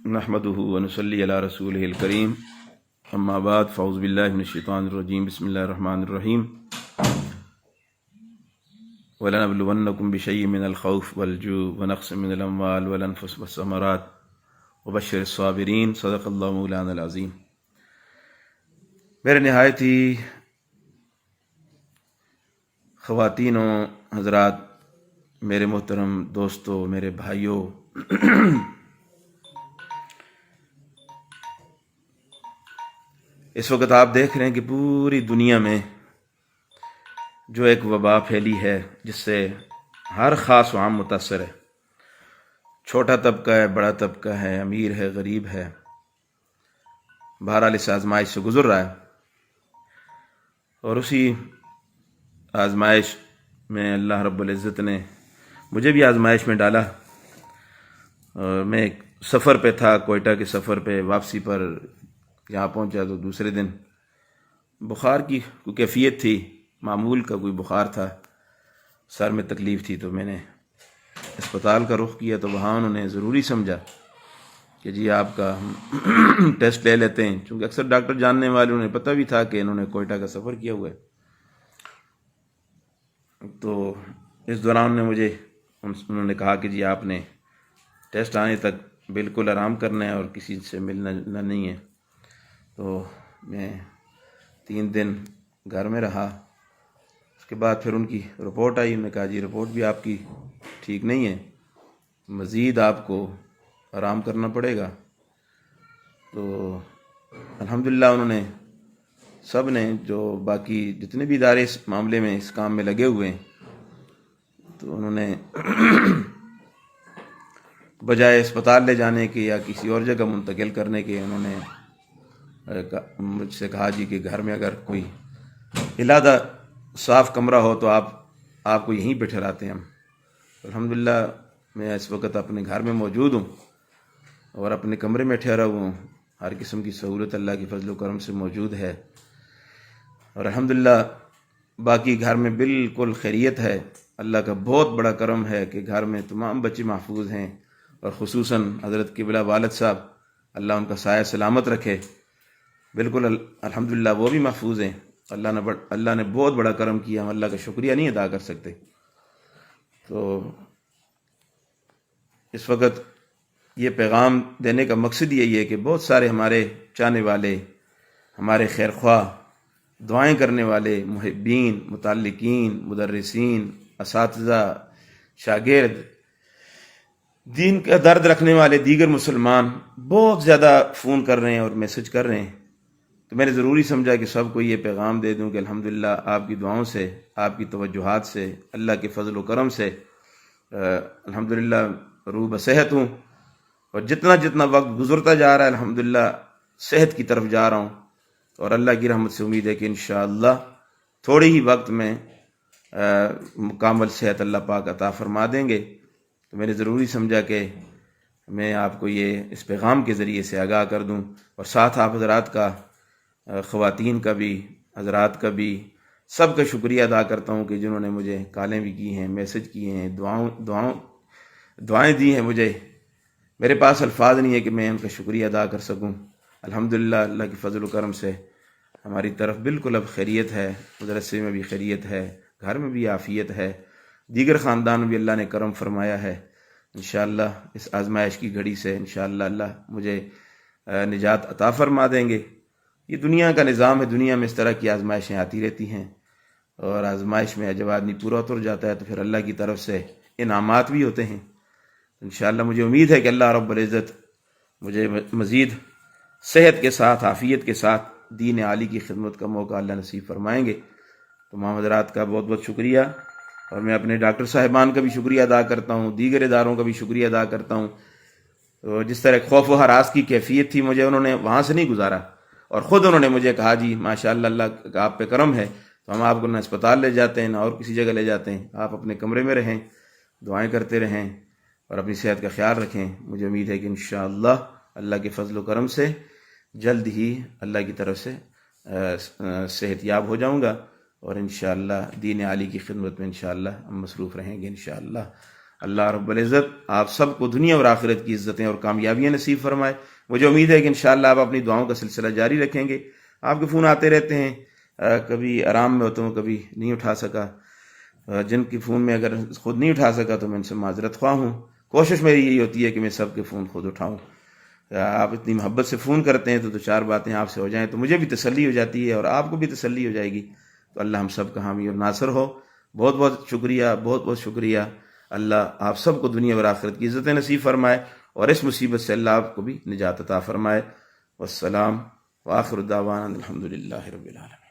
نحمده ونصلي على رسوله الكريم اما بعد فاعوذ بالله من الشيطان الرجيم بسم الله الرحمن الرحيم ولنبلونكم بشيء من الخوف والجوع ونقص من الاموال والانفس والثمرات وبشر الصابرين صدق اللہ مولانا العظیم۔ میرے نہایت ہی خواتین و حضرات، میرے محترم دوستو، میرے بھائیوں، اس وقت آپ دیکھ رہے ہیں کہ پوری دنیا میں جو ایک وبا پھیلی ہے جس سے ہر خاص و عام متاثر ہے، چھوٹا طبقہ ہے، بڑا طبقہ ہے، امیر ہے، غریب ہے، بہرحال اس آزمائش سے گزر رہا ہے۔ اور اسی آزمائش میں اللہ رب العزت نے مجھے بھی آزمائش میں ڈالا۔ اور میں ایک سفر پہ تھا، کوئٹہ کے سفر پہ، واپسی پر یہاں پہنچا تو دوسرے دن بخار کی کوئی کیفیت تھی، معمول کا کوئی بخار تھا، سر میں تکلیف تھی، تو میں نے اسپتال کا رخ کیا۔ تو وہاں انہوں نے ضروری سمجھا کہ جی آپ کا ٹیسٹ لے لیتے ہیں، چونکہ اکثر ڈاکٹر جاننے والے، انہیں پتہ بھی تھا کہ انہوں نے کوئٹہ کا سفر کیا ہوا ہے۔ تو اس دوران انہوں نے کہا کہ جی آپ نے ٹیسٹ آنے تک بالکل آرام کرنا ہے اور کسی سے ملنا نہیں ہے۔ تو میں 3 دن گھر میں رہا۔ اس کے بعد پھر ان کی رپورٹ آئی، انہوں نے کہا جی رپورٹ بھی آپ کی ٹھیک نہیں ہے، مزید آپ کو آرام کرنا پڑے گا۔ تو الحمدللہ انہوں نے سب نے، جو باقی جتنے بھی ادارے اس معاملے میں اس کام میں لگے ہوئے ہیں، تو انہوں نے بجائے اسپتال لے جانے کے یا کسی اور جگہ منتقل کرنے کے، انہوں نے مجھ سے کہا جی کہ گھر میں اگر کوئی علیحدہ صاف کمرہ ہو تو آپ کو یہیں پہ ٹھہراتے ہیں ہم۔ الحمدللہ میں اس وقت اپنے گھر میں موجود ہوں اور اپنے کمرے میں ٹھہرا ہوا ہوں۔ ہر قسم کی سہولت اللہ کی فضل و کرم سے موجود ہے، اور الحمدللہ باقی گھر میں بالکل خیریت ہے۔ اللہ کا بہت بڑا کرم ہے کہ گھر میں تمام بچے محفوظ ہیں، اور خصوصاً حضرت قبلہ والد صاحب، اللہ ان کا سایہ سلامت رکھے، بالکل الحمدللہ وہ بھی محفوظ ہیں۔ اللہ نے بہت بڑا کرم کیا، ہم اللہ کا شکریہ نہیں ادا کر سکتے۔ تو اس وقت یہ پیغام دینے کا مقصد یہی ہے کہ بہت سارے ہمارے چاہنے والے، ہمارے خیر خواہ، دعائیں کرنے والے، محبین، متعلقین، مدرسین، اساتذہ، شاگرد، دین کا درد رکھنے والے دیگر مسلمان بہت زیادہ فون کر رہے ہیں اور میسج کر رہے ہیں۔ تو میں نے ضروری سمجھا کہ سب کو یہ پیغام دے دوں کہ الحمدللہ آپ کی دعاؤں سے، آپ کی توجہات سے، اللہ کے فضل و کرم سے الحمدللہ روح بصحت ہوں، اور جتنا وقت گزرتا جا رہا ہے الحمدللہ صحت کی طرف جا رہا ہوں، اور اللہ کی رحمت سے امید ہے کہ انشاءاللہ تھوڑے ہی وقت میں مکمل صحت اللہ پاک عطا فرما دیں گے۔ تو میں نے ضروری سمجھا کہ میں آپ کو یہ اس پیغام کے ذریعے سے آگاہ کر دوں، اور ساتھ آپ حضرات کا، خواتین کا بھی، حضرات کا بھی، سب کا شکریہ ادا کرتا ہوں کہ جنہوں نے مجھے کالیں بھی کی ہیں، میسج کیے ہیں، دعائیں دی ہیں مجھے۔ میرے پاس الفاظ نہیں ہے کہ میں ان کا شکریہ ادا کر سکوں۔ الحمدللہ اللہ کی فضل و کرم سے ہماری طرف بالکل اب خیریت ہے، مدرسے میں بھی خیریت ہے، گھر میں بھی عافیت ہے، دیگر خاندان میں بھی اللہ نے کرم فرمایا ہے۔ انشاءاللہ اس آزمائش کی گھڑی سے انشاءاللہ اللہ مجھے نجات عطا فرما دیں گے۔ یہ دنیا کا نظام ہے، دنیا میں اس طرح کی آزمائشیں آتی رہتی ہیں، اور آزمائش میں جب آدمی پورا اتر جاتا ہے تو پھر اللہ کی طرف سے انعامات بھی ہوتے ہیں۔ انشاءاللہ مجھے امید ہے کہ اللہ رب العزت مجھے مزید صحت کے ساتھ، عافیت کے ساتھ دین عالی کی خدمت کا موقع اللہ نصیب فرمائیں گے۔ تمام حضرات کا بہت بہت شکریہ، اور میں اپنے ڈاکٹر صاحبان کا بھی شکریہ ادا کرتا ہوں، دیگر اداروں کا بھی شکریہ ادا کرتا ہوں۔ تو جس طرح خوف و ہراس کی کیفیت تھی، مجھے انہوں نے وہاں سے نہیں گزارا، اور خود انہوں نے مجھے کہا جی ماشاءاللہ اللہ کا آپ پہ کرم ہے، تو ہم آپ کو نہ اسپتال لے جاتے ہیں نہ اور کسی جگہ لے جاتے ہیں، آپ اپنے کمرے میں رہیں، دعائیں کرتے رہیں اور اپنی صحت کا خیال رکھیں۔ مجھے امید ہے کہ انشاءاللہ اللہ کے فضل و کرم سے جلد ہی اللہ کی طرف سے صحت یاب ہو جاؤں گا، اور انشاءاللہ دین عالی کی خدمت میں انشاءاللہ ہم مصروف رہیں گے انشاءاللہ۔ اللہ رب العزت آپ سب کو دنیا اور آخرت کی عزتیں اور کامیابیاں نصیب فرمائے۔ مجھے امید ہے کہ انشاءاللہ آپ اپنی دعاؤں کا سلسلہ جاری رکھیں گے۔ آپ کے فون آتے رہتے ہیں، کبھی آرام میں ہوتا ہوں، کبھی نہیں اٹھا سکا۔ جن کی فون میں اگر خود نہیں اٹھا سکا تو میں ان سے معذرت خواہ ہوں۔ کوشش میری یہی ہوتی ہے کہ میں سب کے فون خود اٹھاؤں۔ آپ اتنی محبت سے فون کرتے ہیں تو چار باتیں آپ سے ہو جائیں تو مجھے بھی تسلی ہو جاتی ہے اور آپ کو بھی تسلی ہو جائے گی۔ تو اللہ ہم سب کا حامی اور ناصر ہو۔ بہت بہت شکریہ، بہت بہت شکریہ۔ اللہ آپ سب کو دنیا اور آخرت کی عزتیں نصیب فرمائے اور اس مصیبت سے اللہ آپ کو بھی نجات عطا فرمائے۔ والسلام وآخر دعوانا الحمدللہ رب العالمین۔